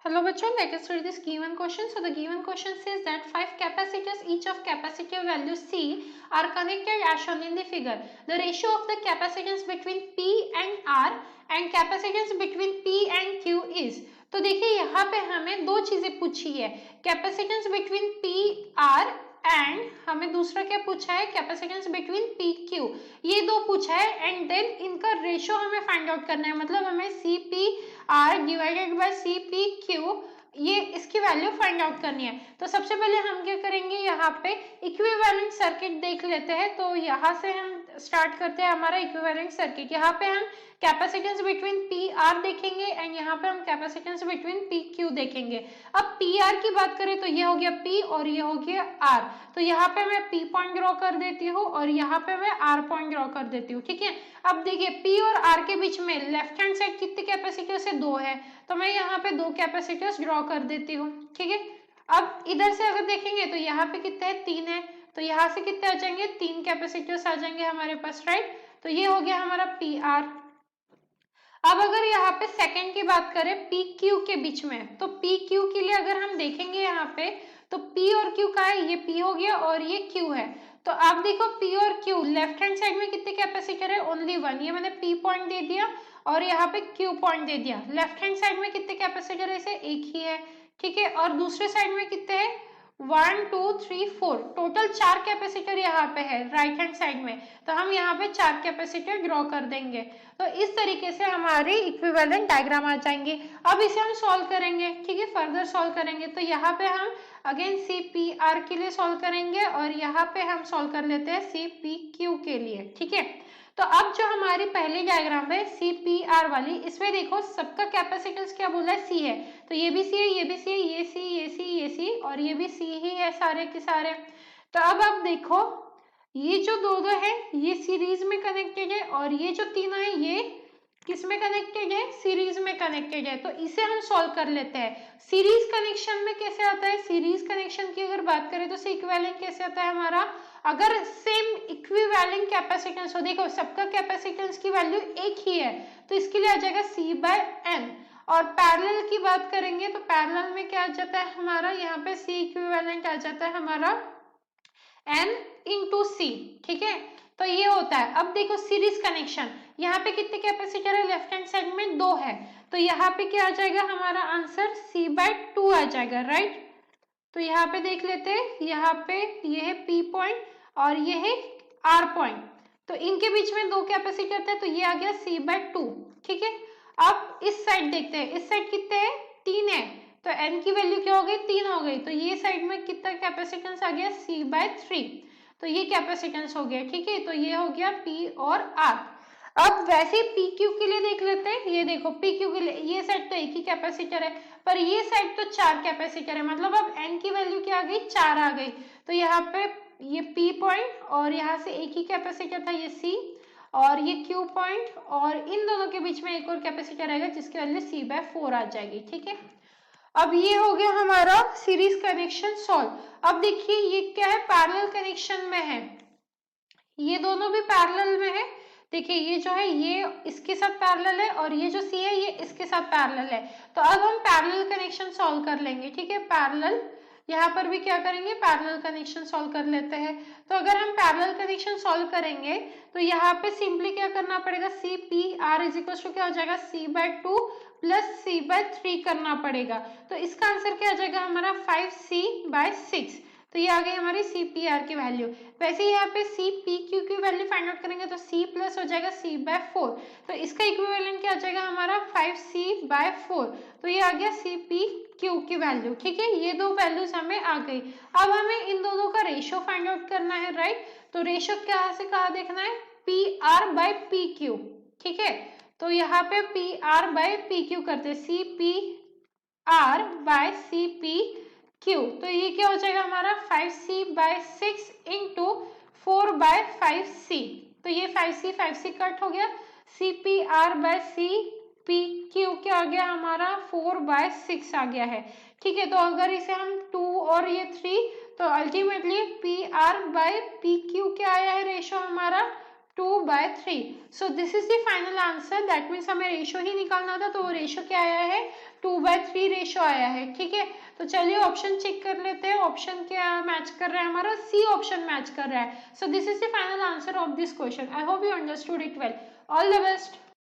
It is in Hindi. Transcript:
Hello bachcho, let us read this given question. So the given question says that 5 capacitors each of capacitor value C are connected as shown in the figure. The ratio of the capacitance between P and R and capacitance between P and Q is. तो देखिए यहाँ पे हमें दो चीजें पूछी है, capacitance between P R and हमें दूसरा क्या पूछा है, कैपेसिटेंस बिटवीन पी क्यू, ये दो पूछा है एंड देन इनका रेशियो हमें फाइंड आउट करना है, मतलब हमें C P R divided by C P Q ये इसकी वैल्यू फाइंड आउट करनी है। तो सबसे पहले हम क्या करेंगे, यहाँ पे इक्विवेलेंट सर्किट देख लेते हैं। तो यहाँ से हम स्टार्ट करते हैं हमारा इक्विवेलेंट सर्किट। यहाँ पे हम कैपेसिटेंस बिटवीन पी आर देखेंगे एंड यहाँ पे हम कैपेसिटेंस बिटवीन पी क्यू देखेंगे। अब पी आर की बात करें तो ये हो गया पी और ये हो गया आर, तो यहाँ पे मैं पी पॉइंट ड्रॉ कर देती हूँ और यहाँ पे मैं आर पॉइंट ड्रॉ कर देती हूँ। ठीक है, अब देखिए पी और आर के बीच में लेफ्ट हैंड साइड कितने कैपेसिटर्स है, दो है, तो मैं यहाँ पे दो कैपेसिटर्स ड्रॉ कर देती हूँ। ठीक है, अब इधर से अगर देखेंगे तो यहाँ पे कितने है, तीन है, तो यहाँ से कितने आ जाएंगे, तीन कैपेसिटर्स आ जाएंगे हमारे पास, राइट। तो ये हो गया हमारा पी आर। अब अगर यहाँ पे सेकंड की बात करें पी क्यू के बीच में, तो पी क्यू के लिए अगर हम देखेंगे यहाँ पे तो पी और क्यू का है, ये पी हो गया और ये क्यू है। तो आप देखो पी और क्यू लेफ्ट हैंड साइड में कितने कैपेसिटर है, ओनली वन, ये मैंने पी पॉइंट दे दिया और यहाँ पे क्यू पॉइंट दे दिया। लेफ्ट हैंड साइड में कितने कैपेसिटर है, इसे एक ही है। ठीक है, और दूसरे साइड में कितने हैं, 1 2 3 4, टोटल चार कैपेसिटर यहाँ पे है राइट हैंड साइड में, तो हम यहाँ पे चार कैपेसिटर ड्रॉ कर देंगे। तो इस तरीके से हमारी इक्विवेलेंट डायग्राम आ जाएंगे। अब इसे हम सॉल्व करेंगे, ठीक है, फर्दर सॉल्व करेंगे। तो यहाँ पे हम अगेन सी पी आर के लिए सॉल्व करेंगे और यहाँ पे हम सॉल्व कर लेते हैं सी पी क्यू के लिए। ठीक है, तो अब जो हमारी पहली डायग्राम है सी पी आर वाली, इसमें देखो सबका कैपेसिटेंस क्या बोला है, सी है, तो ये भी सी है, ये भी सी है, ये सी, ये सी, ये सी और ये भी सी ही है सारे के सारे। तो अब आप देखो ये जो दो दो है ये सीरीज में कनेक्टेड है और ये जो तीनों है ये किस में कनेक्टेड है, सीरीज में कनेक्टेड है। तो इसे हम सॉल्व कर लेते हैं। सीरीज कनेक्शन में कैसे आता है, सीरीज कनेक्शन की अगर बात करें तो इक्विवेलेंट कैसे आता है हमारा, अगर सेम इक्विवेलेंट कैपेसिटेंस हो, देखो सबका कैपेसिटेंस की वैल्यू एक ही है तो इसके लिए आ जाएगा सी बाय एन। और पैरेलल की बात करेंगे तो पैरेलल में क्या आ जाता है हमारा, यहाँ पे सी इक्विवेलेंट आ जाता है हमारा एन इंटू सी। ठीक है, तो ये होता है। अब देखो सीरीज कनेक्शन, यहाँ पे कितने कैपेसिटर है, लेफ्ट हैंड साइड में दो है, तो यहाँ पे क्या आ जाएगा हमारा आंसर सी बाय टू आ जाएगा, राइट। तो यहाँ पे देख लेते हैं, यहाँ पे ये है पी पॉइंट और ये है आर पॉइंट, तो इनके बीच में दो कैपेसिटर थे तो ये आ गया सी बाय टू। ठीक है, अब इस साइड देखते हैं, इस साइड कितने हैं, तीन है, तो एन की वैल्यू क्या हो गई, तीन हो गई, तो ये साइड में कितना कैपेसिटेंस आ गया, सी बाय थ्री, तो ये कैपेसिटेंस हो गया। ठीक है, तो ये हो गया पी और आर। अब वैसे पी क्यू के लिए देख लेते हैं, ये देखो पी क्यू के लिए ये साइड तो एक ही कैपेसिटर है पर ये साइड तो चार कैपेसिटर है, मतलब अब एन की वैल्यू क्या आ गई, चार आ गई। तो यहाँ पे ये पी पॉइंट और यहाँ से एक ही कैपेसिटर था ये सी और ये क्यू पॉइंट और इन दोनों के बीच में एक और कैपेसिटर आएगा जिसकी वैल्यू सी बाय फोर आ जाएगी। ठीक है, अब ये हो गया हमारा सीरीज कनेक्शन सॉल्व। अब देखिए ये क्या है, पैरेलल कनेक्शन में है, ये दोनों भी पैरेलल में है। देखिए ये जो है ये इसके साथ पैरेलल है और ये जो सी है ये इसके साथ पैरेलल है। तो अब हम पैरेलल कनेक्शन सॉल्व कर लेंगे। ठीक है, पैरेलल यहाँ पर भी क्या करेंगे, पैरेलल कनेक्शन सॉल्व कर लेते हैं। तो अगर हम पैरेलल कनेक्शन सॉल्व करेंगे तो यहाँ पे सिंपली क्या करना पड़ेगा, C P R is equal to क्या हो जाएगा, C by two plus C by three करना पड़ेगा। तो इसका आंसर क्या आ जाएगा हमारा 5c बाय 6। तो ये आ गई हमारी सी पी आर की वैल्यू। वैसे ही यहाँ पे सी पी क्यू की वैल्यू फाइंड आउट करेंगे तो सी प्लस हो जाएगा सी बाय फोर, तो इसका इक्विवेलेंट क्या आ जाएगा हमारा 5c बाय फोर। तो ये आ गया सी पी क्यू की वैल्यू। ठीक है, ये दो वैल्यूज हमें आ गई। अब हमें इन दोनों का रेशियो फाइंड आउट करना है, राइट। तो रेशियो कहाँ से कहाँ देखना है, P R by P Q. ठीक है, तो यहाँ पे P R by P Q करते हैं, C P R by C P Q, तो ये क्या हो जाएगा हमारा 5c bye 6 into 4 bye 5c, तो ये 5c कट हो गया, C P R by C P Q क्या आ गया हमारा 4 बाय 6 आ गया है। ठीक है, तो अगर इसे हम 2 और ये 3, तो ultimately P R by P Q क्या आया है रेशियो हमारा 2 by 3। So this is the final answer, that means हमें रेशियो ही निकालना था, तो वो रेशियो क्या आया है 2/3 रेशो आया है, ठीक है। तो चलिए ऑप्शन चेक कर लेते हैं, ऑप्शन क्या मैच कर रहा है हमारा, सी ऑप्शन मैच कर रहा है। सो this is the final answer of this question. I hope you understood it well. All the best.